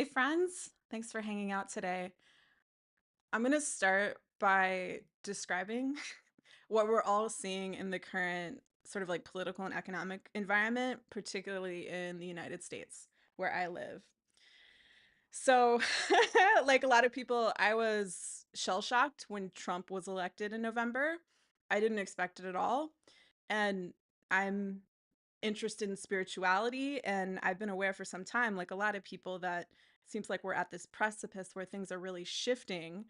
Hey, friends. Thanks for hanging out today. I'm going to start by describing what we're all seeing in the current sort of like political and economic environment, particularly in the United States, where I live. So, like a lot of people, I was shell shocked when Trump was elected in November. I didn't expect it at all. And I'm interested in spirituality, and I've been aware for some time, like a lot of people, that it seems like we're at this precipice where things are really shifting.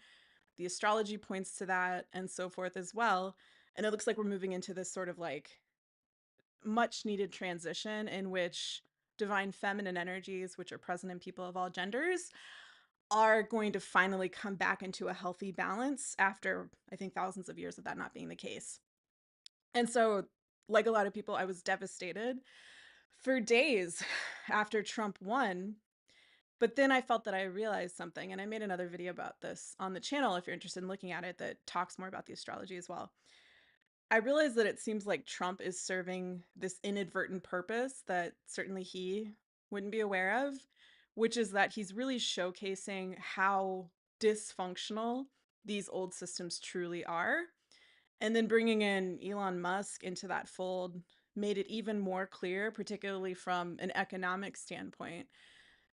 The astrology points to that and so forth as well. And it looks like we're moving into this sort of like much needed transition in which divine feminine energies, which are present in people of all genders, are going to finally come back into a healthy balance after, I think, thousands of years of that not being the case. And so, like a lot of people, I was devastated for days after Trump won. But then I felt that I realized something, and I made another video about this on the channel if you're interested in looking at it, that talks more about the astrology as well. I realized that it seems like Trump is serving this inadvertent purpose that certainly he wouldn't be aware of, which is that he's really showcasing how dysfunctional these old systems truly are. And then bringing in Elon Musk into that fold made it even more clear, particularly from an economic standpoint,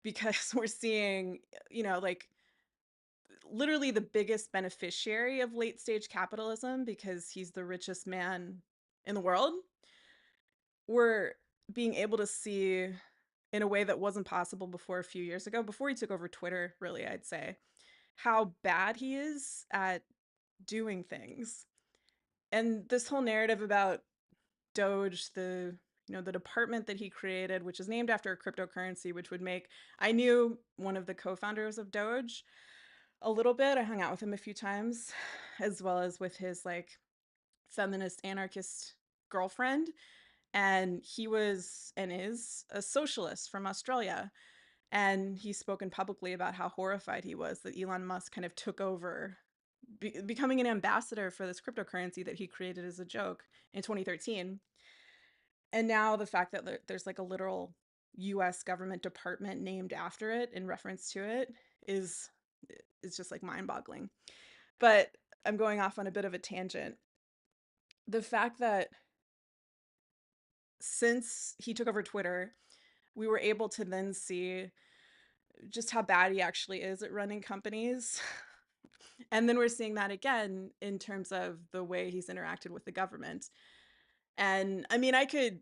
because we're seeing, like literally the biggest beneficiary of late stage capitalism, because he's the richest man in the world. We're being able to see in a way that wasn't possible before a few years ago, before he took over Twitter, really, I'd say, how bad he is at doing things. And this whole narrative about Doge, the department that he created, which is named after a cryptocurrency, which would make, I knew one of the co-founders of Doge a little bit. I hung out with him a few times, as well as with his like feminist anarchist girlfriend. And he was and is a socialist from Australia. And he's spoken publicly about how horrified he was that Elon Musk kind of took over, becoming an ambassador for this cryptocurrency that he created as a joke in 2013. And now the fact that there's like a literal US government department named after it in reference to it is is just like mind-boggling. But I'm going off on a bit of a tangent. The fact that since he took over Twitter, we were able to then see just how bad he actually is at running companies. And then we're seeing that again in terms of the way he's interacted with the government. And I mean, I could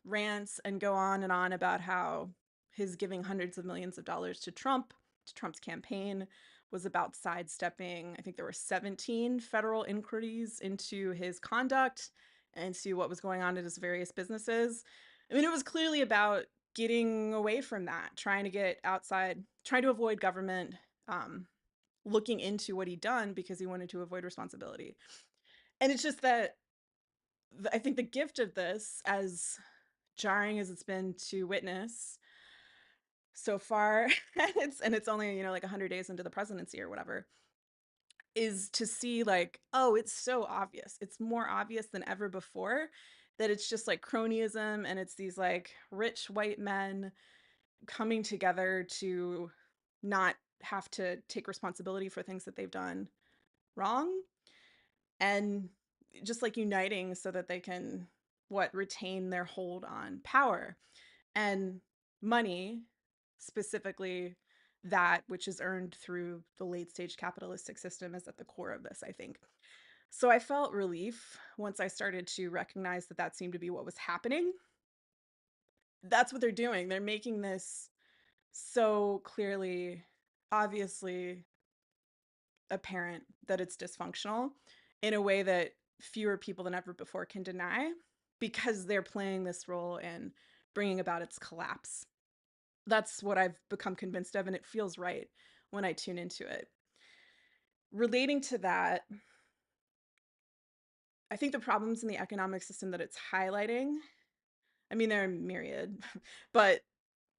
rant and go on and on about how his giving hundreds of millions of dollars to Trump, to Trump's campaign, was about sidestepping. I think there were 17 federal inquiries into his conduct and into what was going on at his various businesses. I mean, it was clearly about getting away from that, trying to get outside, trying to avoid government looking into what he'd done because he wanted to avoid responsibility. And it's just that I think the gift of this, as jarring as it's been to witness so far, it's only, like 100 days into the presidency or whatever, is to see like, oh, it's so obvious. It's more obvious than ever before that it's just like cronyism, and it's these like rich white men coming together to not have to take responsibility for things that they've done wrong, and just like uniting so that they can retain their hold on power and money, specifically that which is earned through the late stage capitalistic system, is at the core of this, I think. So I felt relief once I started to recognize that that seemed to be what was happening. That's what they're doing. They're making this so clearly, obviously apparent that it's dysfunctional in a way that fewer people than ever before can deny, because they're playing this role in bringing about its collapse. That's what I've become convinced of, and it feels right when I tune into it. Relating to that, I think the problems in the economic system that it's highlighting, I mean, there are myriad, but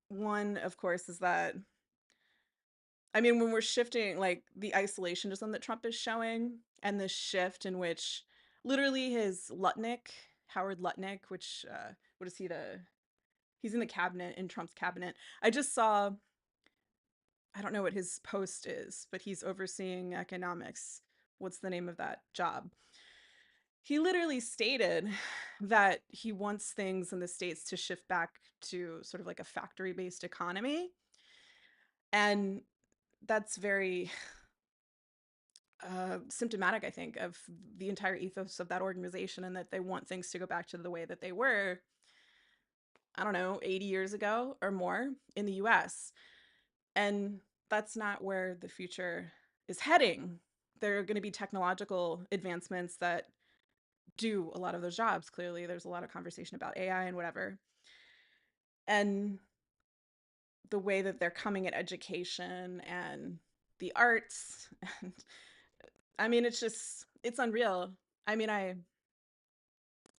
one, of course, is that, I mean, when we're shifting, like the isolationism that Trump is showing, and the shift in which literally his Lutnick, Howard Lutnick, which, what is he, he's in the cabinet, in Trump's cabinet. I just saw I don't know what his post is, but he's overseeing economics. What's the name of that job? He literally stated that he wants things in the States to shift back to sort of like a factory based economy. And that's very symptomatic, I think, of the entire ethos of that organization, and that they want things to go back to the way that they were, I don't know, 80 years ago or more in the US. And that's not where the future is heading. There are going to be technological advancements that do a lot of those jobs. Clearly, there's a lot of conversation about AI and whatever. And the way that they're coming at education and the arts. And I mean, it's unreal. I mean, I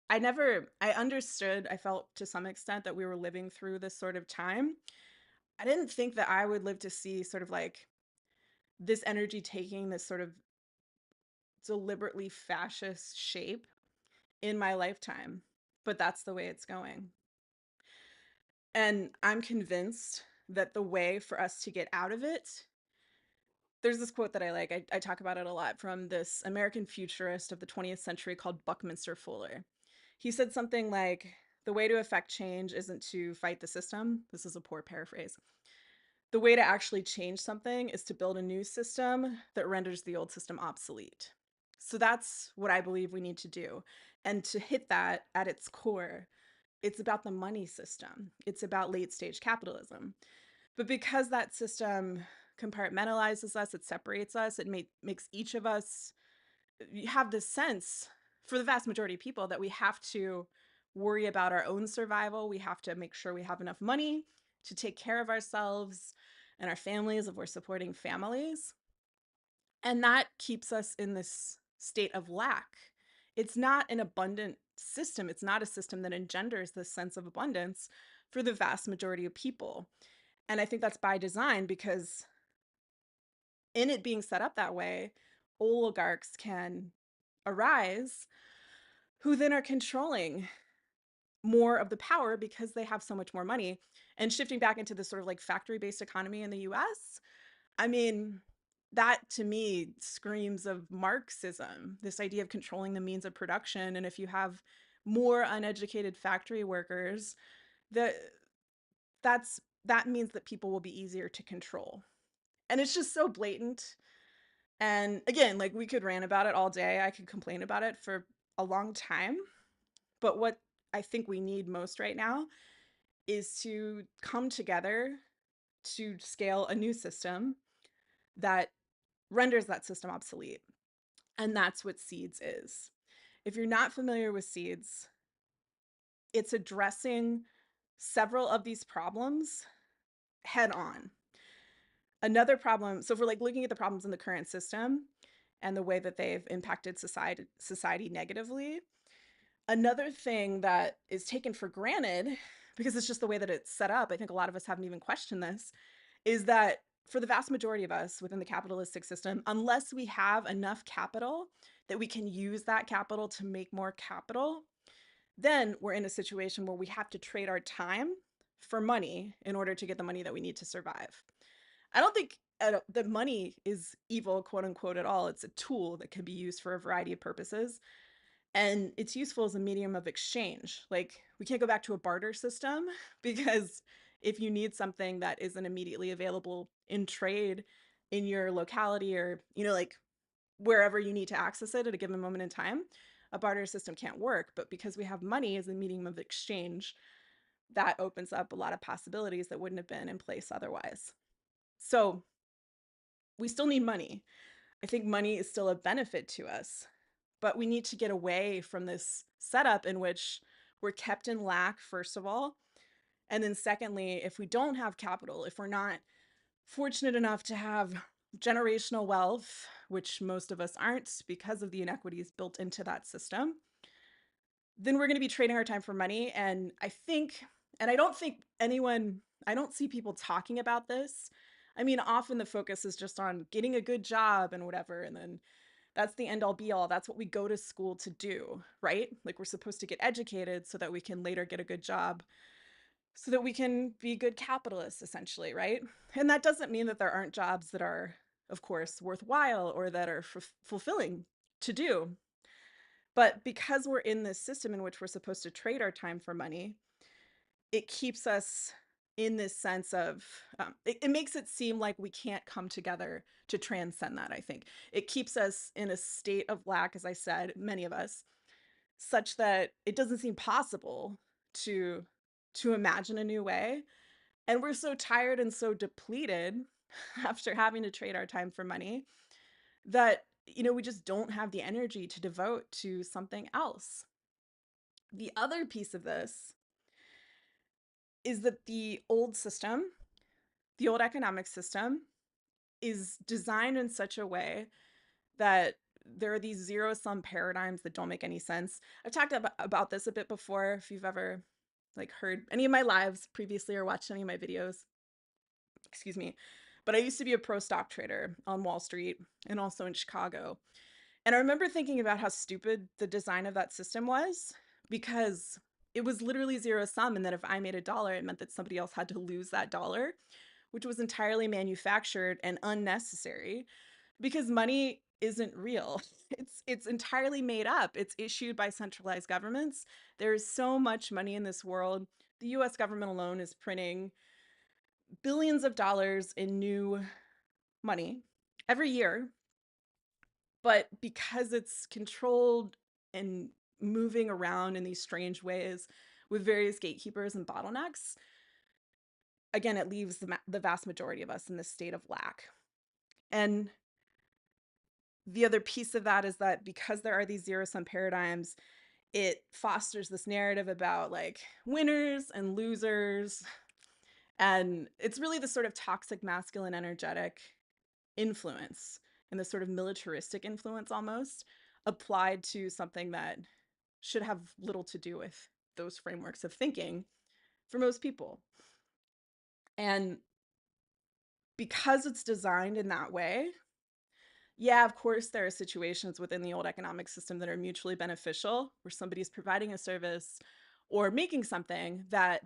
understood, I felt to some extent that we were living through this sort of time. I didn't think that I would live to see sort of like this energy taking this sort of deliberately fascist shape in my lifetime, but that's the way it's going. And I'm convinced that the way for us to get out of it, there's this quote that I like. I talk about it a lot from this American futurist of the 20th century called Buckminster Fuller. He said something like, the way to affect change isn't to fight the system. This is a poor paraphrase. The way to actually change something is to build a new system that renders the old system obsolete. So that's what I believe we need to do. And to hit that at its core, it's about the money system. It's about late stage capitalism. But because that system compartmentalizes us, it separates us, it makes each of us have this sense, for the vast majority of people, that we have to worry about our own survival. We have to make sure we have enough money to take care of ourselves and our families if we're supporting families. And that keeps us in this state of lack. It's not an abundant system. It's not a system that engenders this sense of abundance for the vast majority of people. And I think that's by design, because in it being set up that way, oligarchs can arise who then are controlling more of the power because they have so much more money. And shifting back into this sort of like factory based economy in the US, I mean, that to me screams of Marxism, this idea of controlling the means of production. And if you have more uneducated factory workers, that that means that people will be easier to control. And it's just so blatant. And again, like, we could rant about it all day. I could complain about it for a long time. But what I think we need most right now is to come together to scale a new system that renders that system obsolete. And that's what Seeds is. If you're not familiar with Seeds, it's addressing several of these problems head on. Another problem, so if we're like looking at the problems in the current system and the way that they've impacted society negatively, another thing that is taken for granted, because it's just the way that it's set up, I think a lot of us haven't even questioned this, is that for the vast majority of us within the capitalistic system, unless we have enough capital that we can use that capital to make more capital, then we're in a situation where we have to trade our time for money in order to get the money that we need to survive. I don't think that money is evil, quote unquote, at all. It's a tool that can be used for a variety of purposes. And it's useful as a medium of exchange. Like, we can't go back to a barter system because if you need something that isn't immediately available in trade in your locality, or, like wherever you need to access it at a given moment in time, a barter system can't work. But because we have money as a medium of exchange, that opens up a lot of possibilities that wouldn't have been in place otherwise. So we still need money. I think money is still a benefit to us, but we need to get away from this setup in which we're kept in lack, first of all. And then secondly, if we don't have capital, if we're not fortunate enough to have generational wealth, which most of us aren't because of the inequities built into that system, then we're going to be trading our time for money. And I don't think I don't see people talking about this. I mean, often the focus is just on getting a good job and whatever. And then that's the end all be all. That's what we go to school to do, right? Like, we're supposed to get educated so that we can later get a good job. so that we can be good capitalists, essentially, right? And that doesn't mean that there aren't jobs that are, of course, worthwhile or that are fulfilling to do. But because we're in this system in which we're supposed to trade our time for money, it keeps us in this sense of it makes it seem like we can't come together to transcend that. I think it keeps us in a state of lack, as I said, many of us, such that it doesn't seem possible to imagine a new way. And we're so tired and so depleted after having to trade our time for money that we just don't have the energy to devote to something else. The other piece of this is that the old system, the old economic system, is designed in such a way that there are these zero sum paradigms that don't make any sense. I've talked about this a bit before. If you've ever heard any of my lives previously or watched any of my videos, excuse me. But I used to be a pro stock trader on Wall Street and also in Chicago. And I remember thinking about how stupid the design of that system was, because it was literally zero sum. And that if I made $1, it meant that somebody else had to lose that dollar, which was entirely manufactured and unnecessary because money isn't real. It's entirely made up. It's issued by centralized governments. There's so much money in this world. The US government alone is printing billions of dollars in new money every year. But because it's controlled and moving around in these strange ways with various gatekeepers and bottlenecks, again, it leaves the vast majority of us in this state of lack. And the other piece of that is that because there are these zero sum paradigms, it fosters this narrative about winners and losers. And it's really the sort of toxic masculine energetic influence and the sort of militaristic influence almost applied to something that should have little to do with those frameworks of thinking for most people. And because it's designed in that way, yeah, of course, there are situations within the old economic system that are mutually beneficial, where somebody's providing a service or making something that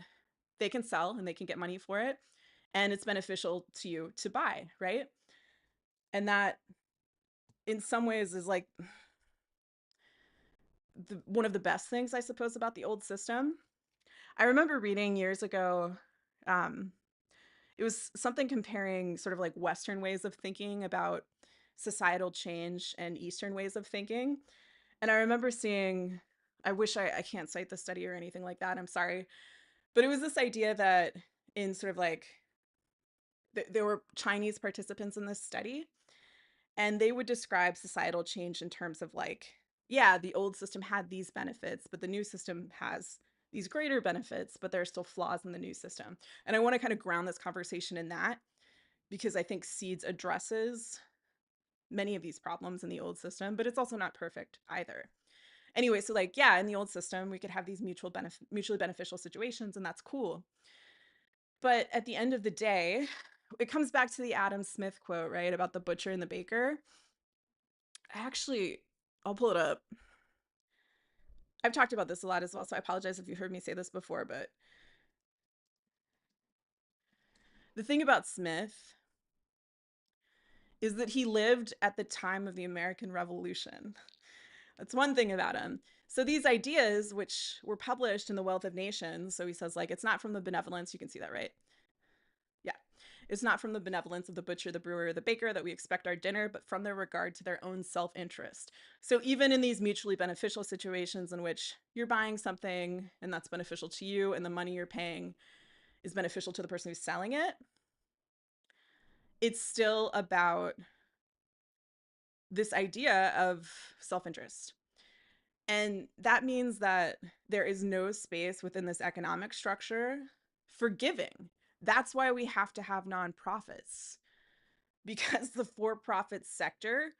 they can sell and they can get money for it. And it's beneficial to you to buy, right? And that in some ways is one of the best things, I suppose, about the old system. I remember reading years ago, um, it was something comparing sort of Western ways of thinking about societal change and Eastern ways of thinking. And I remember seeing, I wish I can't cite the study or anything like that, I'm sorry, but it was this idea that in sort of there were Chinese participants in this study, and they would describe societal change in terms of yeah, the old system had these benefits, but the new system has these greater benefits, but there are still flaws in the new system. And I want to kind of ground this conversation in that, because I think Seeds addresses many of these problems in the old system, but it's also not perfect either. Anyway, so yeah, in the old system, we could have these mutually beneficial situations, and that's cool. But at the end of the day, it comes back to the Adam Smith quote, right, about the butcher and the baker. Actually, I'll pull it up. I've talked about this a lot as well, so I apologize if you've heard me say this before, but the thing about Smith is that he lived at the time of the American Revolution. That's one thing about him. So these ideas, which were published in The Wealth of Nations, so he says, it's not from the benevolence, you can see that, right? Yeah. It's not from the benevolence of the butcher, the brewer, or the baker that we expect our dinner, but from their regard to their own self-interest. So even in these mutually beneficial situations in which you're buying something and that's beneficial to you and the money you're paying is beneficial to the person who's selling it, it's still about this idea of self-interest. And that means that there is no space within this economic structure for giving. That's why we have to have nonprofits, because the for-profit sector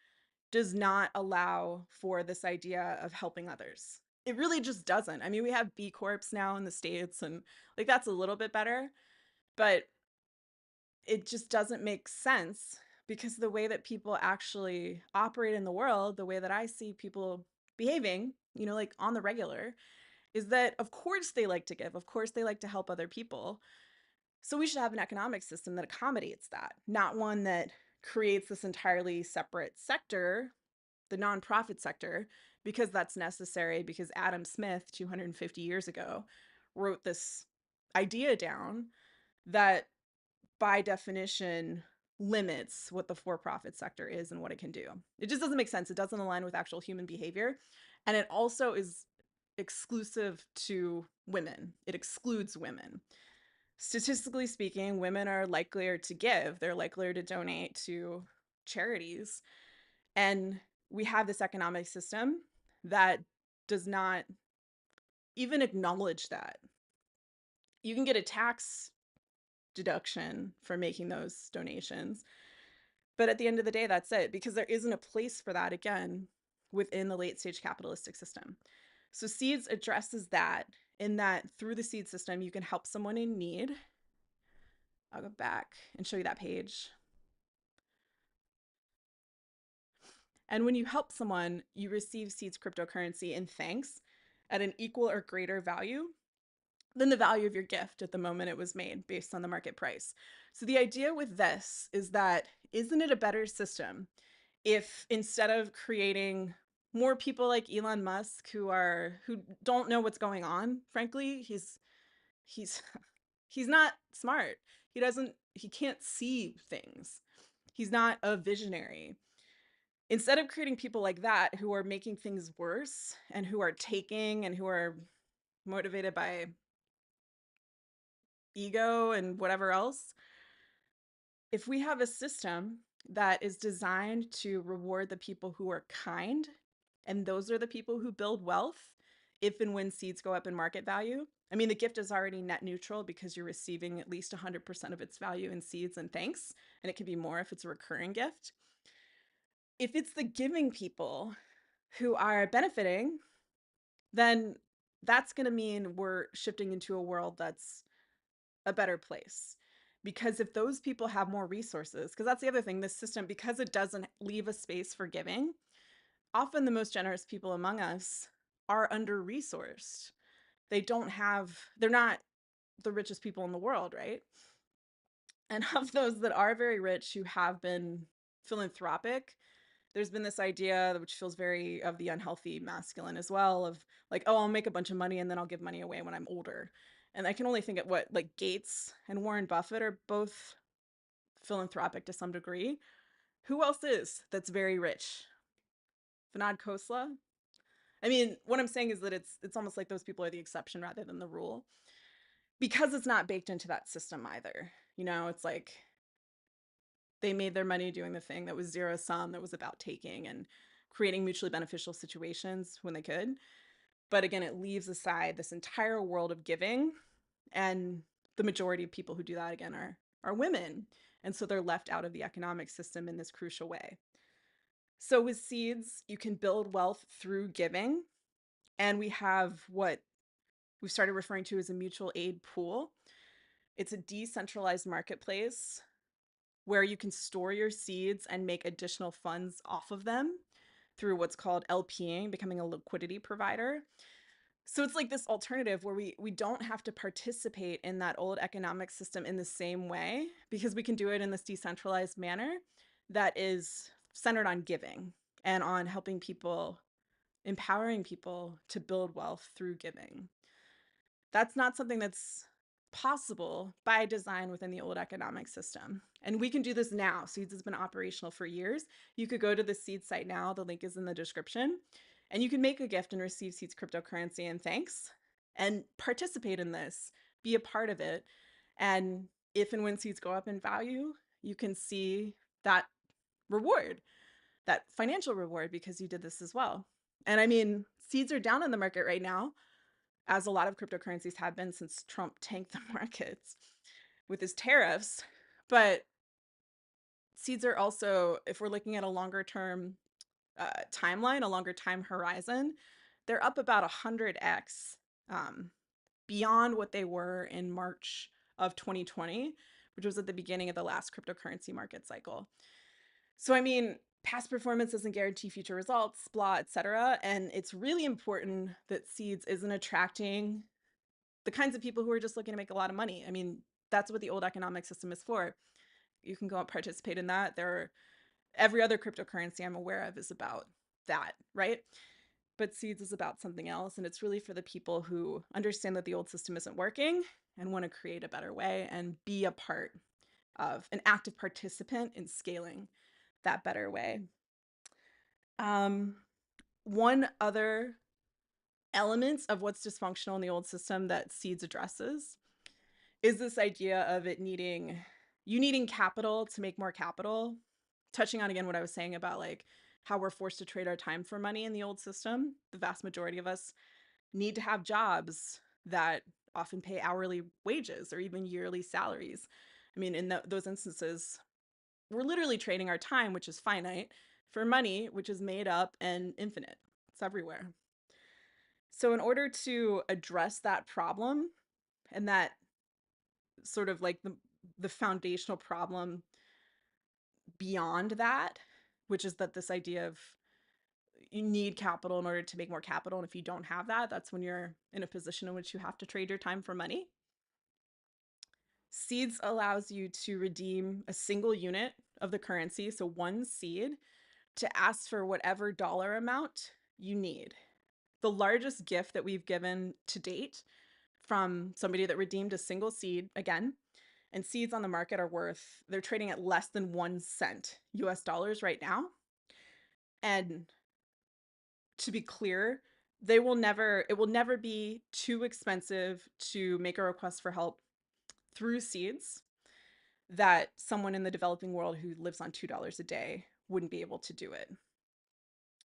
does not allow for this idea of helping others. It really just doesn't. I mean, we have B Corps now in the States, and that's a little bit better, but it just doesn't make sense, because the way that people actually operate in the world, the way that I see people behaving, on the regular, is that of course they like to give, of course they like to help other people. So we should have an economic system that accommodates that, not one that creates this entirely separate sector, the nonprofit sector, because that's necessary, because Adam Smith 250 years ago wrote this idea down that by definition limits what the for-profit sector is and what it can do. It just doesn't make sense. It doesn't align with actual human behavior. And it also is exclusive to women. It excludes women. Statistically speaking, women are likelier to give, they're likelier to donate to charities. And we have this economic system that does not even acknowledge that. You can get a tax deduction for making those donations, but at the end of the day, that's it, because there isn't a place for that, again, within the late stage capitalistic system. So Seeds addresses that, in that through the seed system, you can help someone in need. I'll go back and show you that page. And when you help someone, you receive Seeds cryptocurrency in thanks at an equal or greater value than the value of your gift at the moment it was made based on the market price. So the idea with this is that, isn't it a better system if instead of creating more people like Elon Musk who don't know what's going on, frankly, he's he's not smart. He can't see things. He's not a visionary. Instead of creating people like that who are making things worse and who are taking and who are motivated by ego and whatever else, if we have a system that is designed to reward the people who are kind, and those are the people who build wealth if and when seeds go up in market value. I mean, the gift is already net neutral because you're receiving at least 100% of its value in seeds and thanks, and it can be more if it's a recurring gift. If it's the giving people who are benefiting, then that's going to mean we're shifting into a world that's a better place. Because if those people have more resources, because that's the other thing, this system, because it doesn't leave a space for giving, often the most generous people among us are under resourced. They're not the richest people in the world, right? And of those that are very rich who have been philanthropic, there's been this idea which feels very of the unhealthy masculine as well, of like, oh, I'll make a bunch of money and then I'll give money away when I'm older. And I can only think of what, like, Gates and Warren Buffett are both philanthropic to some degree. Who else is that's very rich? Vinod Khosla? I mean, what I'm saying is that it's almost like those people are the exception rather than the rule, because it's not baked into that system either. It's like they made their money doing the thing that was zero sum, that was about taking and creating mutually beneficial situations when they could. But again, it leaves aside this entire world of giving, and the majority of people who do that, again, are women. And so they're left out of the economic system in this crucial way. So with Seeds, you can build wealth through giving. And we have what we've started referring to as a mutual aid pool. It's a decentralized marketplace where you can store your seeds and make additional funds off of them through what's called LPing, becoming a liquidity provider. So it's like this alternative where we don't have to participate in that old economic system in the same way, because we can do it in this decentralized manner that is centered on giving and on helping people, empowering people to build wealth through giving. That's not something that's possible by design within the old economic system. And we can do this now. Seeds has been operational for years. You could go to the Seeds site now. The link is in the description. And you can make a gift and receive Seeds cryptocurrency and thanks and participate in this, be a part of it. And if and when Seeds go up in value, you can see that reward, that financial reward, because you did this as well. And I mean, Seeds are down in the market right now, as a lot of cryptocurrencies have been since Trump tanked the markets with his tariffs. But Seeds are also, if we're looking at a longer term timeline, a longer time horizon, they're up about 100x beyond what they were in March of 2020, which was at the beginning of the last cryptocurrency market cycle. So, I mean, past performance doesn't guarantee future results, blah, etc. And it's really important that Seeds isn't attracting the kinds of people who are just looking to make a lot of money. I mean, that's what the old economic system is for. You can go and participate in that. Every other cryptocurrency I'm aware of is about that, right? But Seeds is about something else. And it's really for the people who understand that the old system isn't working and want to create a better way and be a part of an active participant in scaling that better way. One other element of what's dysfunctional in the old system that Seeds addresses is this idea of you needing capital to make more capital. Touching on again what I was saying about like how we're forced to trade our time for money in the old system. The vast majority of us need to have jobs that often pay hourly wages or even yearly salaries. I mean, in those instances, we're literally trading our time, which is finite, for money, which is made up and infinite. It's everywhere. So, in order to address that problem and that sort of like the foundational problem beyond that, which is that this idea of you need capital in order to make more capital. And if you don't have that, that's when you're in a position in which you have to trade your time for money. Seeds allows you to redeem a single unit of the currency, so one seed, to ask for whatever dollar amount you need. The largest gift that we've given to date from somebody that redeemed a single seed, again, and seeds on the market they're trading at less than 1 cent US dollars right now. And to be clear, it will never be too expensive to make a request for help through Seeds that someone in the developing world who lives on $2 a day wouldn't be able to do it.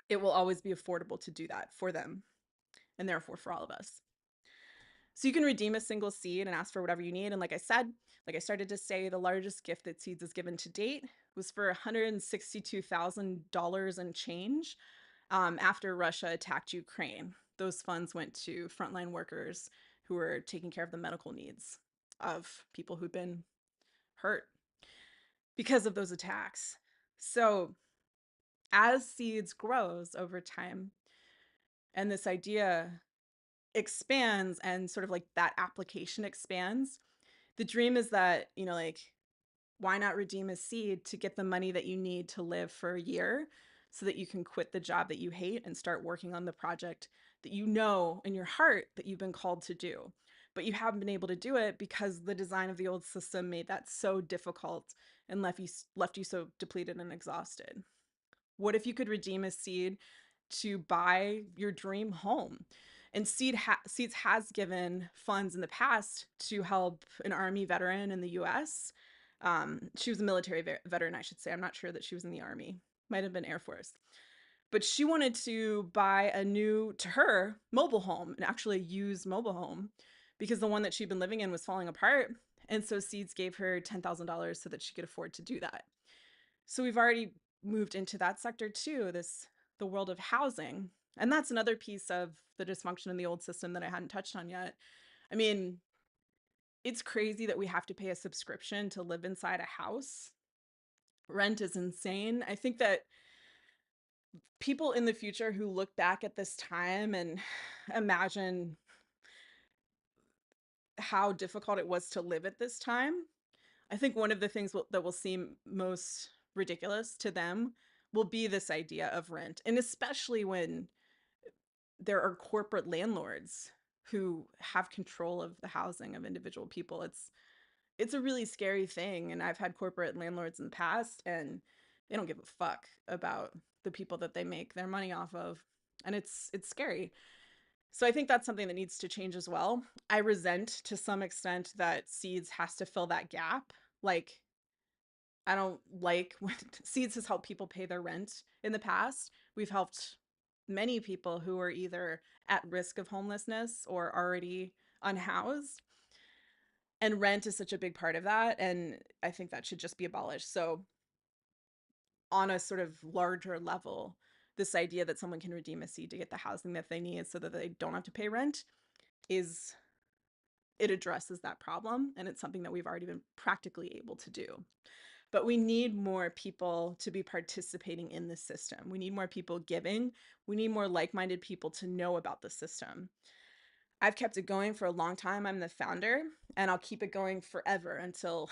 It will always be affordable to do that for them and therefore for all of us. So you can redeem a single seed and ask for whatever you need. And like I started to say, the largest gift that Seeds has given to date was for $162,000 and change after Russia attacked Ukraine. Those funds went to frontline workers who were taking care of the medical needs of people who'd been hurt because of those attacks. So as Seeds grows over time and this idea expands and sort of like that application expands, the dream is that, like, why not redeem a seed to get the money that you need to live for a year so that you can quit the job that you hate and start working on the project that you know in your heart that you've been called to do. But you haven't been able to do it because the design of the old system made that so difficult and left you so depleted and exhausted. What if you could redeem a seed to buy your dream home? And Seeds has given funds in the past to help an Army veteran in the US. She was a military veteran, I should say. I'm not sure that she was in the Army, might have been Air Force. But she wanted to buy a new, to her, mobile home, an actually used mobile home, because the one that she'd been living in was falling apart. And so Seeds gave her $10,000 so that she could afford to do that. So we've already moved into that sector too, the world of housing. And that's another piece of the dysfunction in the old system that I hadn't touched on yet. I mean, it's crazy that we have to pay a subscription to live inside a house. Rent is insane. I think that people in the future who look back at this time and imagine how difficult it was to live at this time, I think one of the things that will seem most ridiculous to them will be this idea of rent. And especially when there are corporate landlords who have control of the housing of individual people. It's a really scary thing. And I've had corporate landlords in the past, and they don't give a fuck about the people that they make their money off of. And it's scary. So I think that's something that needs to change as well. I resent to some extent that Seeds has to fill that gap. Like, I don't like when Seeds has helped people pay their rent in the past. We've helped many people who are either at risk of homelessness or already unhoused. And rent is such a big part of that. And I think that should just be abolished. So, on a sort of larger level, this idea that someone can redeem a seed to get the housing that they need so that they don't have to pay rent it addresses that problem. And it's something that we've already been practically able to do. but we need more people to be participating in the system. We need more people giving. We need more like-minded people to know about the system. I've kept it going for a long time. I'm the founder, and I'll keep it going forever until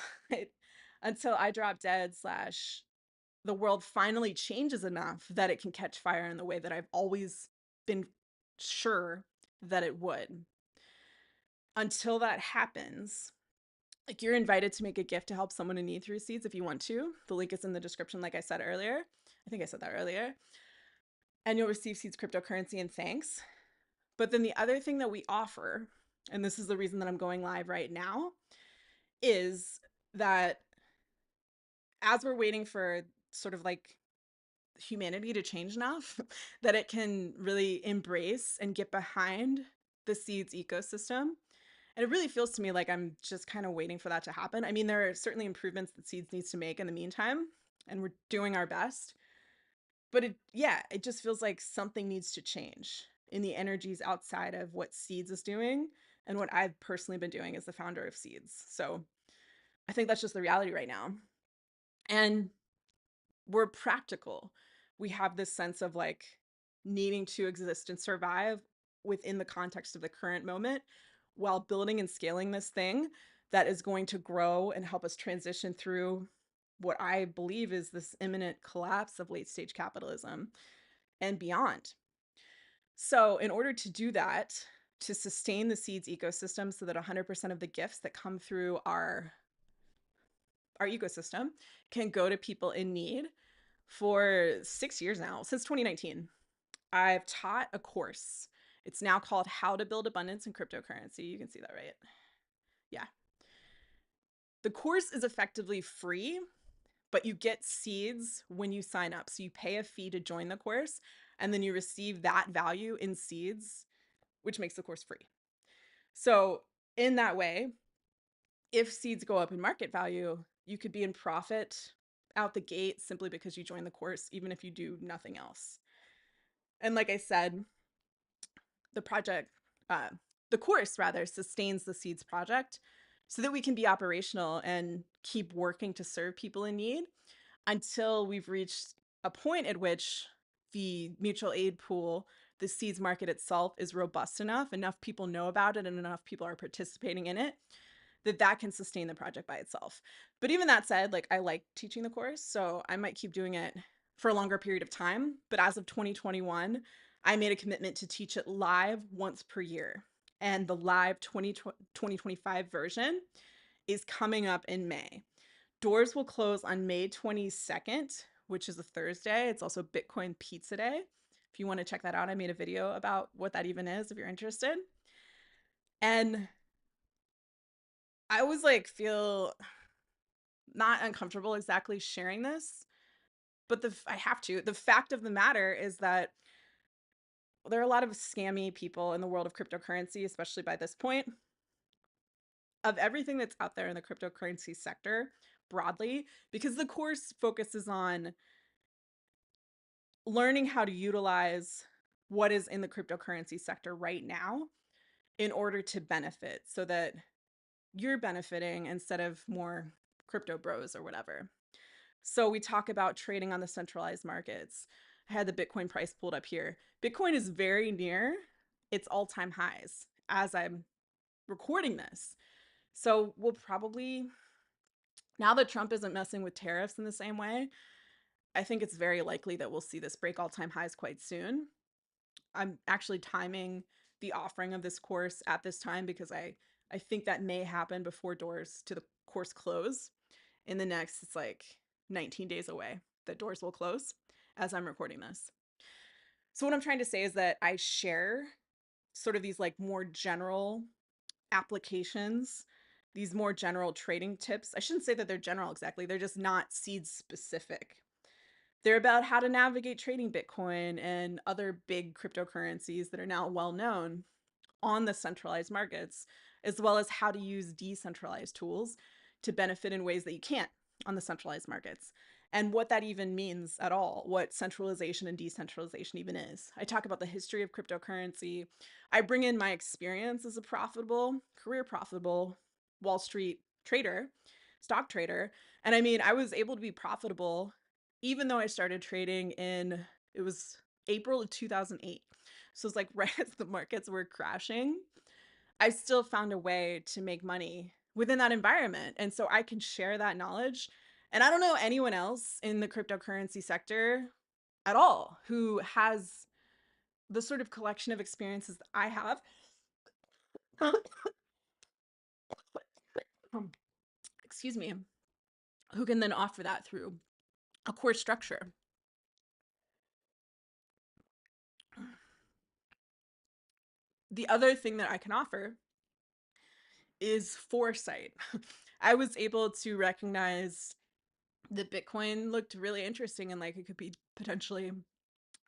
until I drop dead slash the world finally changes enough that it can catch fire in the way that I've always been sure that it would. Until that happens, like, you're invited to make a gift to help someone in need through seeds if you want to. The link is in the description, like I said earlier. I think I said that earlier. And you'll receive seeds cryptocurrency and thanks. But then the other thing that we offer, and this is the reason that I'm going live right now, is that as we're waiting for sort of like humanity to change enough that it can really embrace and get behind the seeds ecosystem. And it really feels to me like I'm just kind of waiting for that to happen. I mean, there are certainly improvements that seeds needs to make in the meantime, and we're doing our best. But it just feels like something needs to change in the energies outside of what seeds is doing and what I've personally been doing as the founder of seeds. So I think that's just the reality right now. And we're practical. We have this sense of like needing to exist and survive within the context of the current moment while building and scaling this thing that is going to grow and help us transition through what I believe is this imminent collapse of late stage capitalism and beyond. So, in order to do that, to sustain the seeds ecosystem so that 100% of the gifts that come through our ecosystem can go to people in need, for 6 years now, since 2019, I've taught a course. It's now called How to Build Abundance in Cryptocurrency. You can see that, right? Yeah. The course is effectively free, but you get seeds when you sign up. So you pay a fee to join the course, and then you receive that value in seeds, which makes the course free. So in that way, if seeds go up in market value, you could be in profit out the gate simply because you join the course, even if you do nothing else. And like I said, the project, uh, the course rather, sustains the seeds project so that we can be operational and keep working to serve people in need until we've reached a point at which the mutual aid pool, the seeds market itself, is robust enough people know about it, and enough people are participating in it that can sustain the project by itself. But even that said, like, I like teaching the course, so I might keep doing it for a longer period of time. But as of 2021, I made a commitment to teach it live once per year. And the live 2025 version is coming up in May. Doors will close on May 22nd, which is a Thursday. It's also Bitcoin Pizza Day. If you want to check that out, I made a video about what that even is if you're interested. And I always like feel not uncomfortable exactly sharing this, but I have to. The fact of the matter is that there are a lot of scammy people in the world of cryptocurrency, especially by this point. Of everything that's out there in the cryptocurrency sector broadly, because the course focuses on learning how to utilize what is in the cryptocurrency sector right now in order to benefit so that you're benefiting instead of more crypto bros or whatever. So we talk about trading on the centralized markets. I had the Bitcoin price pulled up here. Bitcoin is very near its all-time highs as I'm recording this. So we'll probably, now that Trump isn't messing with tariffs in the same way, I think it's very likely that we'll see this break all-time highs quite soon. I'm actually timing the offering of this course at this time because I think that may happen before doors to the course close. In the next, it's like 19 days away that doors will close as I'm recording this. So what I'm trying to say is that I share sort of these like more general applications, these more general trading tips. I shouldn't say that they're general exactly. They're just not seed specific. They're about how to navigate trading Bitcoin and other big cryptocurrencies that are now well known on the centralized markets, as well as how to use decentralized tools to benefit in ways that you can't on the centralized markets, and what that even means at all, what centralization and decentralization even is. I talk about the history of cryptocurrency. I bring in my experience as a career profitable Wall Street trader stock trader. And I mean, I was able to be profitable even though I started trading in, it was April of 2008. So it's like right as the markets were crashing, I still found a way to make money within that environment. And so I can share that knowledge. And I don't know anyone else in the cryptocurrency sector at all who has the sort of collection of experiences that I have. Excuse me, who can then offer that through a course structure. The other thing that I can offer is foresight. I was able to recognize that Bitcoin looked really interesting and like it could be potentially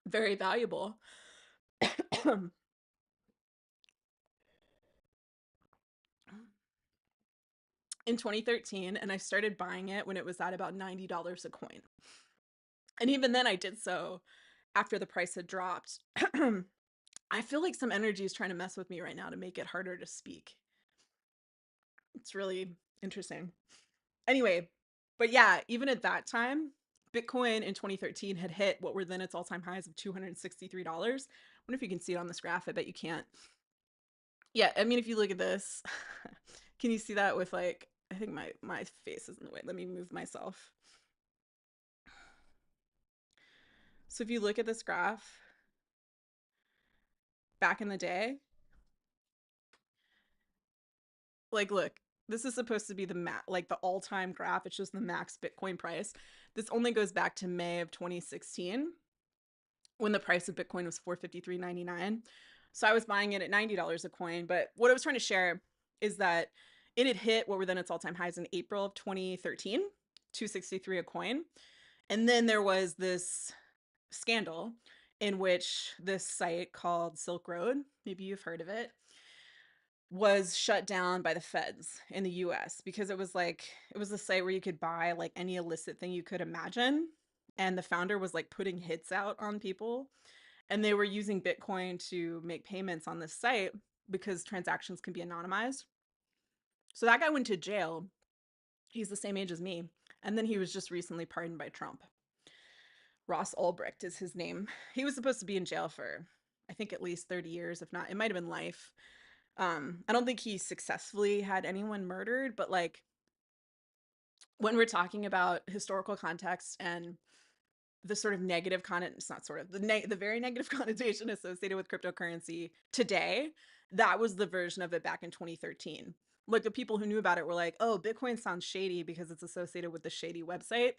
very valuable in 2013, and I started buying it when it was at about $90 a coin. And even then I did so after the price had dropped. I feel like some energy is trying to mess with me right now to make it harder to speak. It's really interesting. Anyway, but yeah, even at that time, Bitcoin in 2013 had hit what were then its all-time highs of $263. I wonder if you can see it on this graph. I bet you can't. Yeah, I mean, if you look at this, can you see that with like, I think my face is in the way. Let me move myself. So if you look at this graph, back in the day, like look, this is supposed to be like the all-time graph. It's just the max Bitcoin price. This only goes back to May of 2016 when the price of Bitcoin was $453.99. So I was buying it at $90 a coin. But what I was trying to share is that it had hit what were then its all-time highs in April of 2013, 263 a coin. And then there was this scandal in which this site called Silk Road, maybe you've heard of it, was shut down by the feds in the US because it was a site where you could buy like any illicit thing you could imagine. And the founder was like putting hits out on people. And they were using Bitcoin to make payments on this site because transactions can be anonymized. So that guy went to jail. He's the same age as me. And then he was just recently pardoned by Trump. Ross Ulbricht is his name. He was supposed to be in jail for, I think, at least 30 years, if not, it might have been life. I don't think he successfully had anyone murdered, but like when we're talking about historical context and the sort of negative it's not sort of the very negative connotation associated with cryptocurrency today, that was the version of it back in 2013. Like the people who knew about it were like, oh, Bitcoin sounds shady because it's associated with the shady website.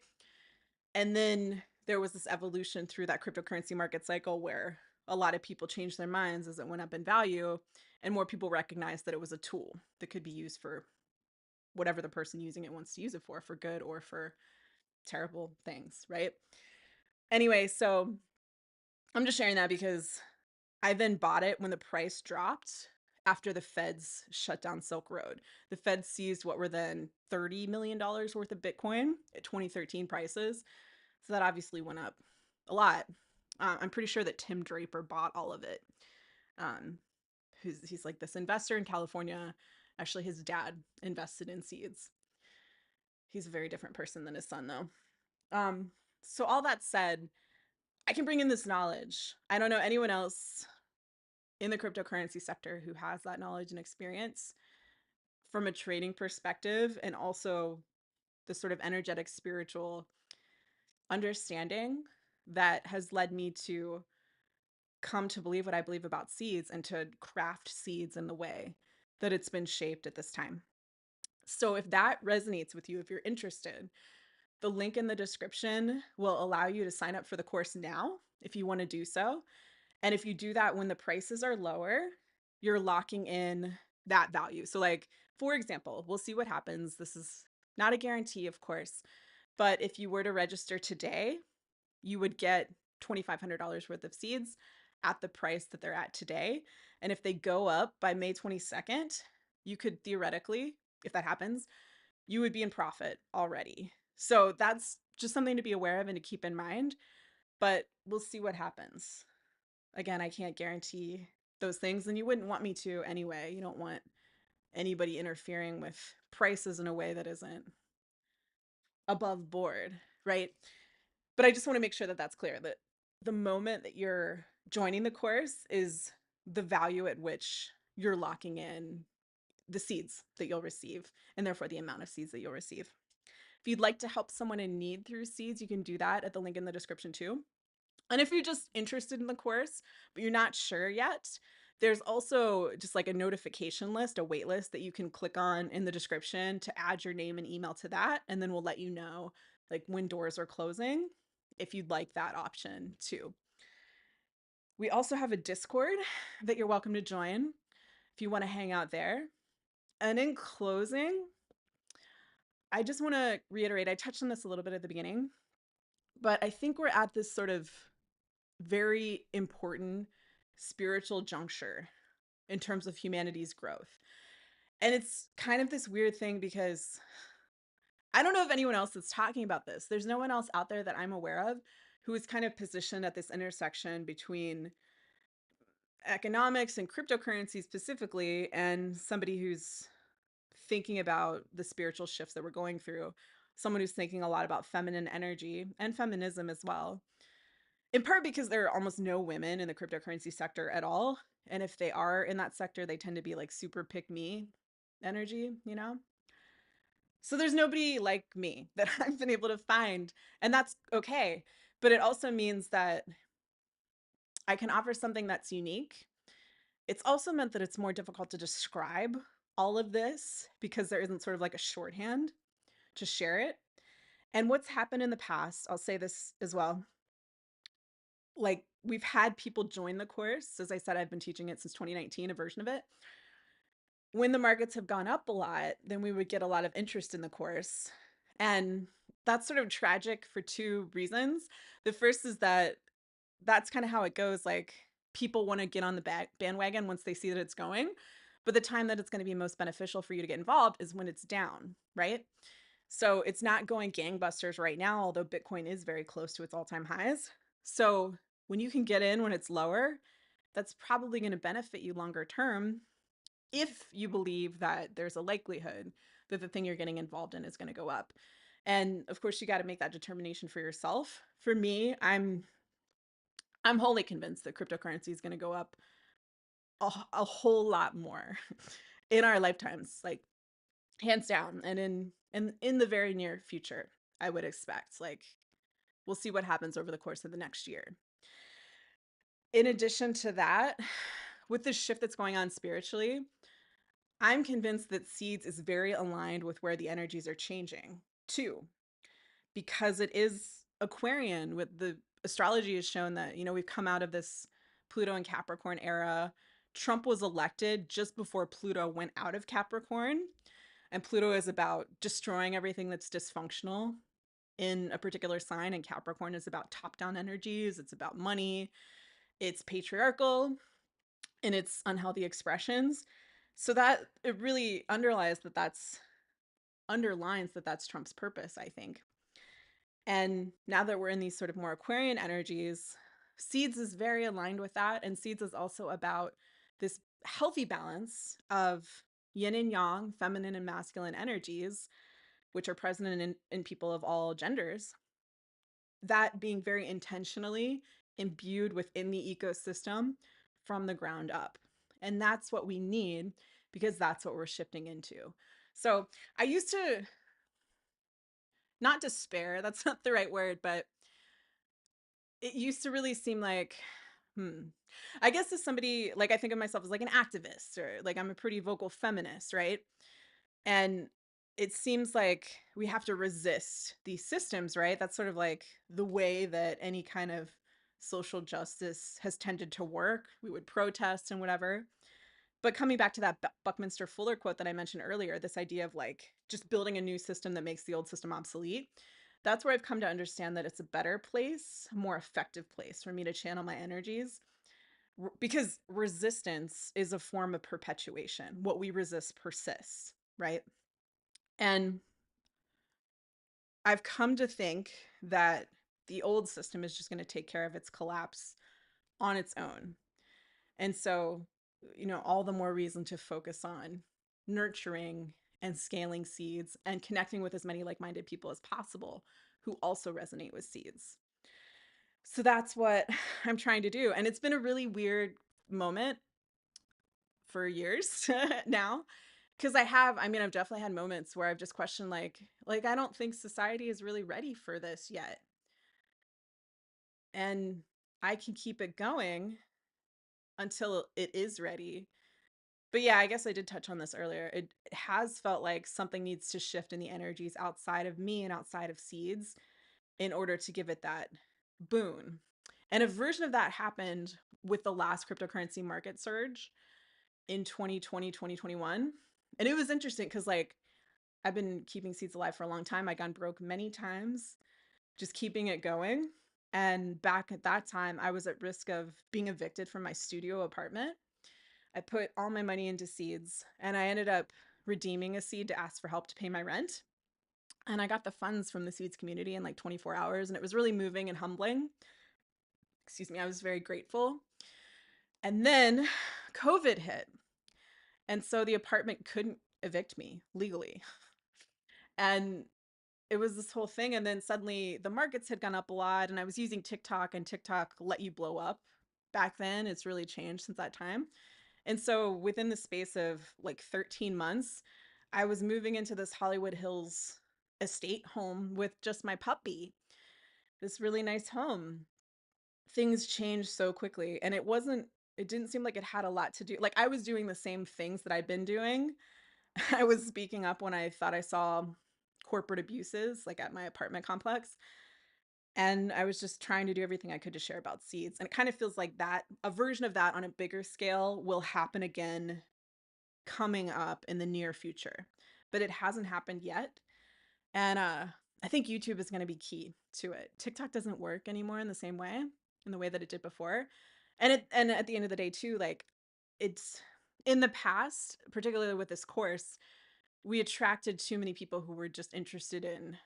And then there was this evolution through that cryptocurrency market cycle where a lot of people changed their minds as it went up in value, and more people recognized that it was a tool that could be used for whatever the person using it wants to use it for good or for terrible things, right? Anyway, so I'm just sharing that because I then bought it when the price dropped after the feds shut down Silk Road. The feds seized what were then $30 million worth of Bitcoin at 2013 prices. So that obviously went up a lot. I'm pretty sure that Tim Draper bought all of it. Um, he's like this investor in California. Actually, his dad invested in seeds. He's a very different person than his son, though. So all that said, I can bring in this knowledge. I don't know anyone else in the cryptocurrency sector who has that knowledge and experience from a trading perspective, and also the sort of energetic spiritual understanding that has led me to come to believe what I believe about seeds and to craft seeds in the way that it's been shaped at this time. So if that resonates with you, if you're interested, the link in the description will allow you to sign up for the course now if you want to do so. And if you do that when the prices are lower, you're locking in that value. So like, for example, we'll see what happens. This is not a guarantee, of course, but if you were to register today, you would get $2,500 worth of seeds at the price that they're at today. And if they go up by May 22nd, you could theoretically, if that happens, you would be in profit already. So that's just something to be aware of and to keep in mind. But we'll see what happens. Again, I can't guarantee those things, and you wouldn't want me to anyway. You don't want anybody interfering with prices in a way that isn't above board, right? But I just want to make sure that that's clear, that the moment that you're joining the course is the value at which you're locking in the seeds that you'll receive, and therefore the amount of seeds that you'll receive. If you'd like to help someone in need through seeds, you can do that at the link in the description too. And if you're just interested in the course, but you're not sure yet, there's also just like a notification list, a wait list that you can click on in the description to add your name and email to that. And then we'll let you know like when doors are closing if you'd like that option too. We also have a Discord that you're welcome to join if you want to hang out there. And in closing, I just want to reiterate, I touched on this a little bit at the beginning, but I think we're at this sort of very important spiritual juncture in terms of humanity's growth. And it's kind of this weird thing because I don't know if anyone else is talking about this. There's no one else out there that I'm aware of who is kind of positioned at this intersection between economics and cryptocurrency specifically, and somebody who's thinking about the spiritual shifts that we're going through, someone who's thinking a lot about feminine energy and feminism as well. In part because there are almost no women in the cryptocurrency sector at all. And if they are in that sector, they tend to be like super pick me energy, you know? So there's nobody like me that I've been able to find. And that's okay. But it also means that I can offer something that's unique. It's also meant that it's more difficult to describe all of this because there isn't sort of like a shorthand to share it. And what's happened in the past, I'll say this as well, like we've had people join the course. As I said, I've been teaching it since 2019, a version of it. When the markets have gone up a lot, then we would get a lot of interest in the course. And that's sort of tragic for two reasons. The first is that that's kind of how it goes. Like people want to get on the bandwagon once they see that it's going. But the time that it's going to be most beneficial for you to get involved is when it's down, right? So it's not going gangbusters right now, although Bitcoin is very close to its all-time highs. So when you can get in when it's lower, that's probably going to benefit you longer term if you believe that there's a likelihood that the thing you're getting involved in is going to go up. And of course, you got to make that determination for yourself. For me, I'm wholly convinced that cryptocurrency is going to go up a whole lot more in our lifetimes, like hands down, and in the very near future, I would expect. Like we'll see what happens over the course of the next year. In addition to that, with the shift that's going on spiritually, I'm convinced that seeds is very aligned with where the energies are changing too, because it is Aquarian. With the astrology has shown that, we've come out of this Pluto and Capricorn era. Trump was elected just before Pluto went out of Capricorn. And Pluto is about destroying everything that's dysfunctional in a particular sign. And Capricorn is about top-down energies. It's about money. It's patriarchal in its unhealthy expressions. So that it really underlines that that's Trump's purpose, I think. And now that we're in these sort of more Aquarian energies, Seeds is very aligned with that. And Seeds is also about this healthy balance of yin and yang, feminine and masculine energies, which are present in people of all genders, that being very intentionally imbued within the ecosystem from the ground up. And that's what we need because that's what we're shifting into. So I used to not despair, that's not the right word, but it used to really seem like, I guess as somebody, like I think of myself as like an activist or like I'm a pretty vocal feminist, right? And it seems like we have to resist these systems, right? That's sort of like the way that any kind of social justice has tended to work. We would protest and whatever. But coming back to that Buckminster Fuller quote that I mentioned earlier, this idea of like just building a new system that makes the old system obsolete, that's where I've come to understand that it's a better place, a more effective place for me to channel my energies because resistance is a form of perpetuation. What we resist persists, right? And I've come to think that the old system is just going to take care of its collapse on its own. And so, all the more reason to focus on nurturing and scaling seeds and connecting with as many like-minded people as possible who also resonate with seeds. So that's what I'm trying to do. And it's been a really weird moment for years now, because I've definitely had moments where I've just questioned like I don't think society is really ready for this yet. And I can keep it going until it is ready. But yeah, I guess I did touch on this earlier. It has felt like something needs to shift in the energies outside of me and outside of seeds in order to give it that boon. And a version of that happened with the last cryptocurrency market surge in 2020, 2021. And it was interesting because like I've been keeping seeds alive for a long time. I gone broke many times just keeping it going. And back at that time, I was at risk of being evicted from my studio apartment. I put all my money into seeds and I ended up redeeming a seed to ask for help to pay my rent. And I got the funds from the seeds community in like 24 hours. And it was really moving and humbling. Excuse me, I was very grateful. And then COVID hit. And so the apartment couldn't evict me legally. And it was this whole thing. And then suddenly the markets had gone up a lot. And I was using TikTok, and TikTok let you blow up back then. It's really changed since that time. And so within the space of like 13 months, I was moving into this Hollywood Hills estate home with just my puppy, this really nice home. Things changed so quickly. And it didn't seem like it had a lot to do. Like I was doing the same things that I'd been doing. I was speaking up when I thought I saw corporate abuses, like at my apartment complex. And I was just trying to do everything I could to share about seeds. And it kind of feels like that, a version of that on a bigger scale will happen again coming up in the near future. But it hasn't happened yet. And I think YouTube is going to be key to it. TikTok doesn't work anymore in the same way, in the way that it did before. And at the end of the day too, like it's in the past, particularly with this course, we attracted too many people who were just interested in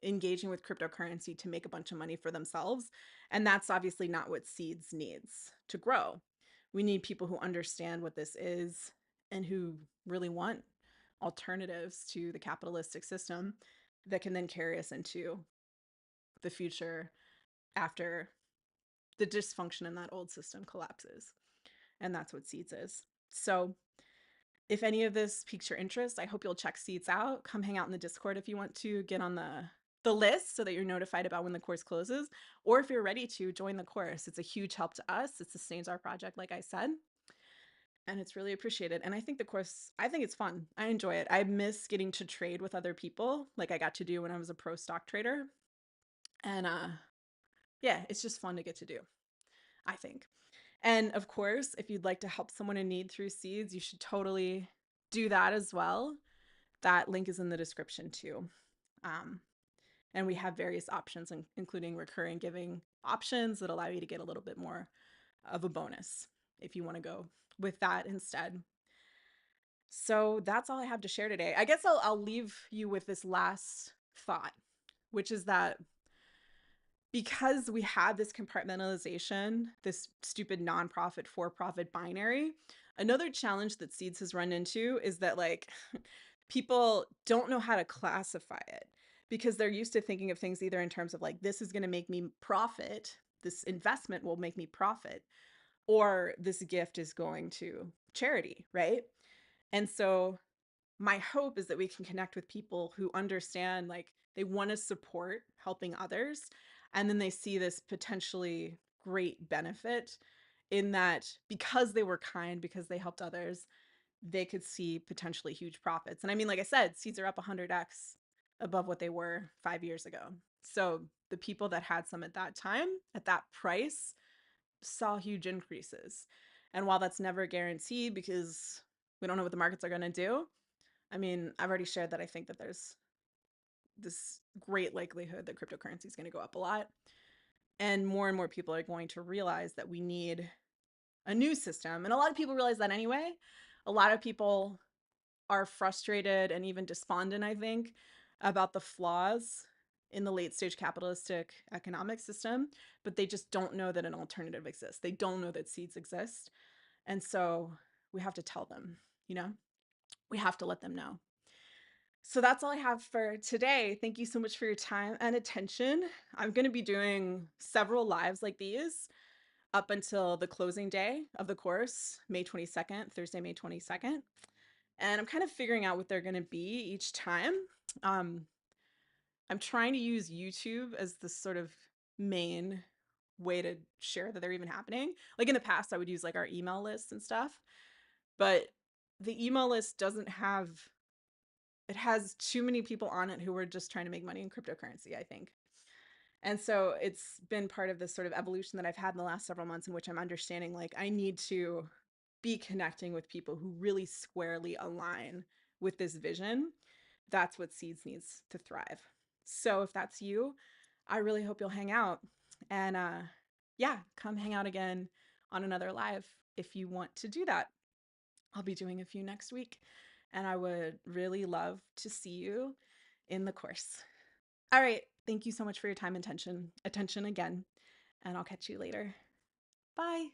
engaging with cryptocurrency to make a bunch of money for themselves. And that's obviously not what Seeds needs to grow. We need people who understand what this is and who really want alternatives to the capitalistic system that can then carry us into the future after the dysfunction in that old system collapses. And that's what Seeds is. So if any of this piques your interest, I hope you'll check Seeds out. Come hang out in the Discord if you want to get on the list so that you're notified about when the course closes. Or if you're ready to join the course, it's a huge help to us. It sustains our project, like I said. And it's really appreciated. And I think the course, I think it's fun. I enjoy it. I miss getting to trade with other people like I got to do when I was a pro stock trader. And yeah, it's just fun to get to do, I think. And of course, if you'd like to help someone in need through Seeds, you should totally do that as well. That link is in the description too. Um, and we have various options, including recurring giving options that allow you to get a little bit more of a bonus if you want to go with that instead. So that's all I have to share today. I guess I'll leave you with this last thought, which is that because we have this compartmentalization, this stupid nonprofit for profit binary, another challenge that Seeds has run into is that like people don't know how to classify it because they're used to thinking of things either in terms of like, this is going to make me profit, this investment will make me profit, or this gift is going to charity, right? And so my hope is that we can connect with people who understand like they want to support helping others, and then they see this potentially great benefit in that because they were kind, because they helped others, they could see potentially huge profits. And I mean, like I said, Seeds are up 100x above what they were 5 years ago. So the people that had some at that time, at that price, saw huge increases. And while that's never guaranteed because we don't know what the markets are going to do, I mean, I've already shared that I think that there's this great likelihood that cryptocurrency is going to go up a lot. And more people are going to realize that we need a new system. And a lot of people realize that anyway. A lot of people are frustrated and even despondent, I think, about the flaws in the late stage capitalistic economic system, but they just don't know that an alternative exists. They don't know that Seeds exist. And so we have to tell them, you know, we have to let them know. So that's all I have for today. Thank you so much for your time and attention. I'm going to be doing several lives like these up until the closing day of the course, May 22nd, Thursday, May 22nd. And I'm kind of figuring out what they're going to be each time. Um, I'm trying to use YouTube as the sort of main way to share that they're even happening. Like in the past, I would use like our email lists and stuff, but the email list doesn't have, it has too many people on it who are just trying to make money in cryptocurrency, I think. And so it's been part of this sort of evolution that I've had in the last several months in which I'm understanding like I need to be connecting with people who really squarely align with this vision. That's what Seeds needs to thrive. So if that's you, I really hope you'll hang out and yeah, come hang out again on another live if you want to do that. I'll be doing a few next week and I would really love to see you in the course. All right. Thank you so much for your time and attention again, and I'll catch you later. Bye.